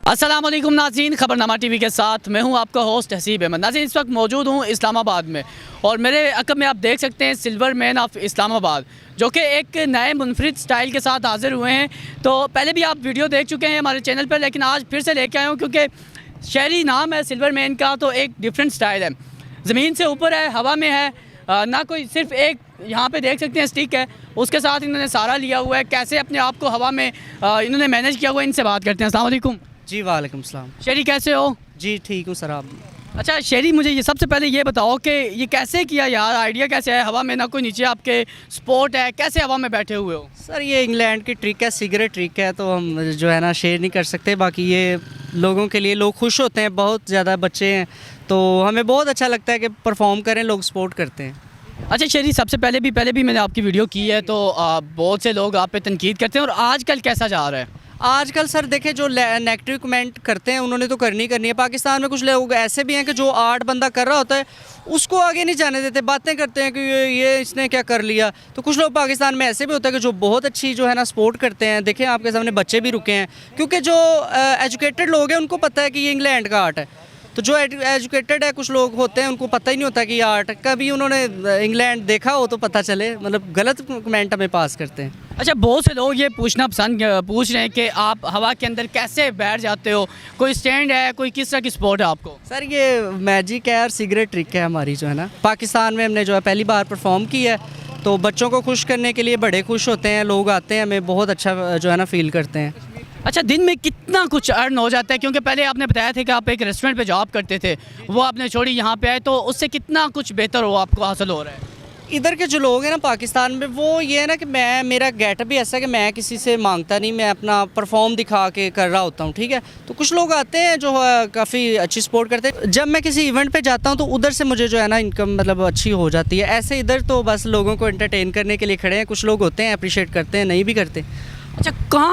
अस्सलाम वालेकुम नाज़रीन, खबरनामा टीवी के साथ मैं हूं आपका होस्ट हसीब अहमद। नाज़रीन, इस वक्त मौजूद हूं इस्लामाबाद में और मेरे अकब में आप देख सकते हैं सिल्वर मैन ऑफ इस्लामाबाद, जो कि एक नए मुनफरिद स्टाइल के साथ हाज़िर हुए हैं। तो पहले भी आप वीडियो देख चुके हैं हमारे चैनल पर, लेकिन आज फिर से लेके आया हूँ क्योंकि शहरी नाम है सिल्वर मैन का, तो एक डिफरेंट स्टाइल है। ज़मीन से ऊपर है, हवा में है, ना कोई सिर्फ एक यहाँ पे देख सकते हैं स्टिक है, उसके साथ इन्होंने सारा लिया हुआ है। कैसे अपने आप को हवा में इन्होंने मैनेज किया हुआ है, इनसे बात करते हैं। अस्सलाम वालेकुम जी वालेकुम सलाम। शेरी, कैसे हो? जी ठीक हूँ सर, आप? अच्छा शेरी, मुझे ये सबसे पहले ये बताओ कि ये कैसे किया यार, आइडिया कैसे है? हवा में ना कोई नीचे आपके स्पोर्ट है, कैसे हवा में बैठे हुए हो? सर ये इंग्लैंड की ट्रिक है, सिगरेट ट्रिक है, तो हम जो है ना शेयर नहीं कर सकते। बाकी ये लोगों के लिए, लोग खुश होते हैं, बहुत ज़्यादा बच्चे हैं, तो हमें बहुत अच्छा लगता है कि परफॉर्म करें, लोग सपोर्ट करते हैं। अच्छा शेरी, सबसे पहले भी मैंने आपकी वीडियो की है, तो बहुत से लोग आप पे तनकीद करते हैं, और आजकल कैसा जा रहा है? आजकल सर देखें, जो नेगेटिव कमेंट करते हैं उन्होंने तो करनी है। पाकिस्तान में कुछ लोग ऐसे भी हैं कि जो आर्ट बंदा कर रहा होता है उसको आगे नहीं जाने देते, बातें करते हैं कि ये इसने क्या कर लिया। तो कुछ लोग पाकिस्तान में ऐसे भी होते हैं कि जो बहुत अच्छी जो है ना सपोर्ट करते हैं। देखें आपके सामने बच्चे भी रुके हैं, क्योंकि जो एजुकेटेड लोग हैं उनको पता है कि ये इंग्लैंड का आर्ट है। तो जो एजुकेटेड है, कुछ लोग होते हैं उनको पता ही नहीं होता कि ये आर्ट, कभी उन्होंने इंग्लैंड देखा हो तो पता चले, मतलब गलत कमेंट हमें पास करते हैं। अच्छा, बहुत से लोग ये पूछ रहे हैं कि आप हवा के अंदर कैसे बैठ जाते हो, कोई स्टैंड है, कोई किस तरह की स्पोर्ट है आपको? सर ये मैजिक है और सिगरेट ट्रिक है हमारी, जो है ना पाकिस्तान में हमने जो है पहली बार परफॉर्म की है, तो बच्चों को खुश करने के लिए बड़े खुश होते हैं, लोग आते हैं, हमें बहुत अच्छा जो है ना फील करते हैं। अच्छा, दिन में कितना कुछ अर्न हो जाता है? क्योंकि पहले आपने बताया था कि आप एक रेस्टोरेंट पे जॉब करते थे, वो आपने छोड़ी, यहाँ पे आए, तो उससे कितना कुछ बेहतर हो आपको हासिल हो रहा है? इधर के जो लोग हैं ना पाकिस्तान में, वो ये है ना कि मेरा गेटअप भी ऐसा है कि मैं किसी से मांगता नहीं, मैं अपना परफॉर्म दिखा के कर रहा होता हूँ, ठीक है। तो कुछ लोग आते हैं जो काफ़ी अच्छी सपोर्ट करते हैं। जब मैं किसी इवेंट पे जाता हूँ तो उधर से मुझे जो है ना इनकम मतलब अच्छी हो जाती है। ऐसे इधर तो बस लोगों को एंटरटेन करने के लिए खड़े हैं, कुछ लोग होते हैं अप्रिशिएट करते हैं, नहीं भी करते। अच्छा,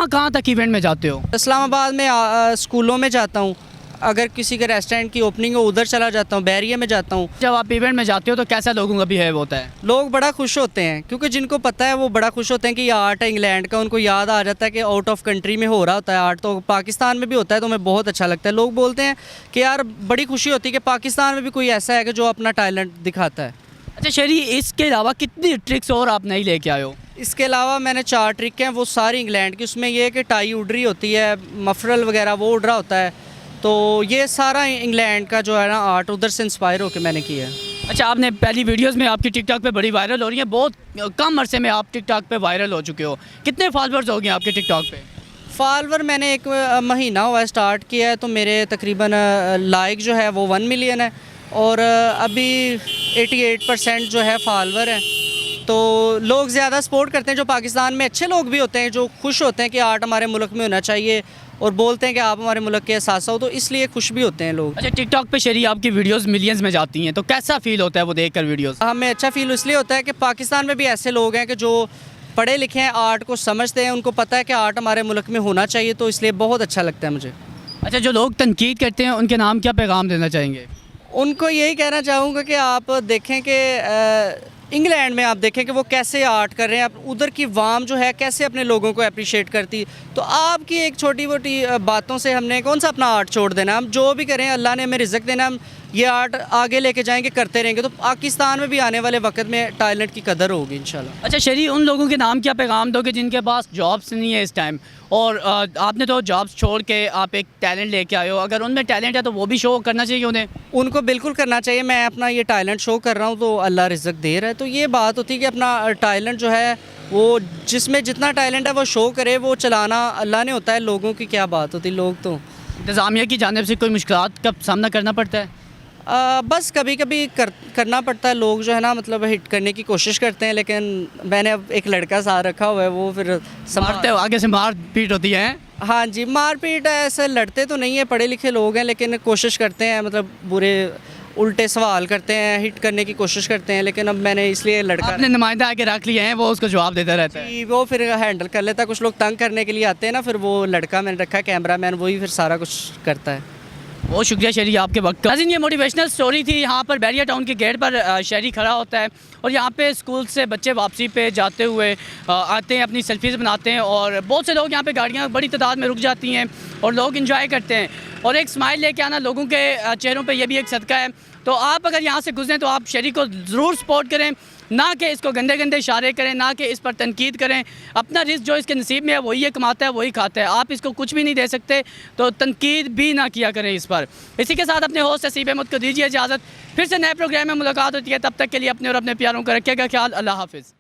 कहाँ तक इवेंट में जाते हो? इस्लामाबाद में स्कूलों में जाता हूँ, अगर किसी के रेस्टोरेंट की ओपनिंग हो उधर चला जाता हूँ, बैरिया में जाता हूँ। जब आप इवेंट में जाते हो तो कैसा लोगों का बिहेव होता है? लोग बड़ा खुश होते हैं, क्योंकि जिनको पता है वो बड़ा खुश होते हैं कि ये आर्ट है इंग्लैंड का। उनको याद आ जाता है कि आउट ऑफ कंट्री में हो रहा होता है आर्ट, तो पाकिस्तान में भी होता है, तो हमें बहुत अच्छा लगता है। लोग बोलते हैं कि यार बड़ी खुशी होती है कि पाकिस्तान में भी कोई ऐसा है कि जो अपना टैलेंट दिखाता है। अच्छा शेरी, इसके अलावा कितनी ट्रिक्स और आप नहीं लेके आए हो? इसके अलावा मैंने 4 ट्रिक हैं, वो सारी इंग्लैंड की। उसमें यह है कि टाई उड़ रही होती है, मफरल वगैरह वो उड़ रहा होता है, तो ये सारा इंग्लैंड का जो है ना आर्ट उधर से इंस्पायर होकर मैंने किया है। अच्छा, आपने पहली वीडियोस में आपकी टिकटॉक पे बड़ी वायरल हो रही है, बहुत कम अरसे में आप टिकटॉक पे वायरल हो चुके हो। कितने फॉलोअर्स हो गए आपके टिकटॉक पे? फॉलोवर मैंने 1 महीना हुआ है स्टार्ट किया है, तो मेरे तकरीबन लाइक जो है वो 1 मिलियन है, और अभी 88% जो है फॉलोवर हैं। तो लोग ज़्यादा सपोर्ट करते हैं, जो पाकिस्तान में अच्छे लोग भी होते हैं, जो खुश होते हैं कि आर्ट हमारे मुल्क में होना चाहिए, और बोलते हैं कि आप हमारे मुल्क के एहसास हो, तो इसलिए खुश भी होते हैं लोग। अच्छा, टिकटॉक पे शेरी आपकी वीडियोस मिलियंस में जाती हैं, तो कैसा फील होता है वो देखकर वीडियोस? हमें अच्छा फील इसलिए होता है कि पाकिस्तान में भी ऐसे लोग हैं कि जो पढ़े लिखे हैं, आर्ट को समझते हैं, उनको पता है कि आर्ट हमारे मुल्क में होना चाहिए, तो इसलिए बहुत अच्छा लगता है मुझे। अच्छा, जो लोग तनकीद करते हैं उनके नाम क्या पैगाम देना चाहेंगे? उनको यही कहना चाहूँगा कि आप देखें कि इंग्लैंड में आप देखें कि वो कैसे आर्ट कर रहे हैं, उधर की वाम जो है कैसे अपने लोगों को अप्रिशिएट करती। तो आपकी एक छोटी मोटी बातों से हमने कौन सा अपना आर्ट छोड़ देना। हम जो भी करें, अल्लाह ने हमें रिज़्क देना, हम ये आर्ट आगे लेके जाएंगे, करते रहेंगे, तो पाकिस्तान में भी आने वाले वक्त में टैलेंट की कदर होगी इंशाल्लाह। अच्छा शेरी, उन लोगों के नाम क्या पैगाम दोगे जिनके पास जॉब्स नहीं है इस टाइम, और आपने तो जॉब्स छोड़ के आप एक टैलेंट लेके आए हो, अगर उनमें टैलेंट है तो वो भी शो करना चाहिए उन्हें? उनको बिल्कुल करना चाहिए। मैं अपना ये टैलेंट शो कर रहा हूँ तो अल्लाह रिज़्क दे रहा है, तो ये बात होती है कि अपना टैलेंट जो है वो जिसमें जितना टैलेंट है वो शो करे, वो चलाना अल्लाह ने होता है, लोगों की क्या बात होती। लोग तो इंतज़ामिया की जानिब से कोई मुश्किलात का सामना करना पड़ता है? बस कभी कभी करना पड़ता है। लोग जो है ना मतलब हिट करने की कोशिश करते हैं, लेकिन मैंने अब एक लड़का साथ रखा हुआ है, वो फिर मारते हो, आगे से मार पीट होती है? हाँ जी, मारपीट ऐसे लड़ते तो नहीं है, पढ़े लिखे लोग हैं, लेकिन कोशिश करते हैं, मतलब बुरे उल्टे सवाल करते हैं, हिट करने की कोशिश करते हैं। लेकिन अब मैंने इसलिए लड़का अपने नुमाइंदा आके रख लिए हैं, वो उसको जवाब देता रहता है? वो फिर हैंडल कर लेता है। कुछ लोग तंग करने के लिए आते हैं ना, फिर वो लड़का मैंने रखा है कैमरा मैन, वही फिर सारा कुछ करता है। बहुत शुक्रिया शहरी आपके वक्त का। नाज़रीन, ये मोटिवेशनल स्टोरी थी। यहाँ पर बैरिया टाउन के गेट पर शहरी खड़ा होता है और यहाँ पे स्कूल से बच्चे वापसी पे जाते हुए आते हैं, अपनी सेल्फीज़ बनाते हैं और बहुत से लोग यहाँ पे गाड़ियाँ बड़ी तादाद में रुक जाती हैं और लोग इंजॉय करते हैं और एक स्माइल लेके आना लोगों के चेहरों पे ये भी एक सदका है। तो आप अगर यहाँ से गुजरें तो आप शहरी को ज़रूर सपोर्ट करें, ना कि इसको गंदे गंदे इशारे करें, ना कि इस पर तनकीद करें। अपना रिस्क जो इसके नसीब में है वही ये कमाता है, वही खाता है। आप इसको कुछ भी नहीं दे सकते, तो तनकीद भी ना किया करें इस पर। इसी के साथ अपने होस्ट हसीब अहमद को दीजिए इजाज़त। फिर से नए प्रोग्राम में मुलाकात होती है, तब तक के लिए अपने और अपने प्यारों का रखिएगा ख्याल। अल्लाह हाफिज़।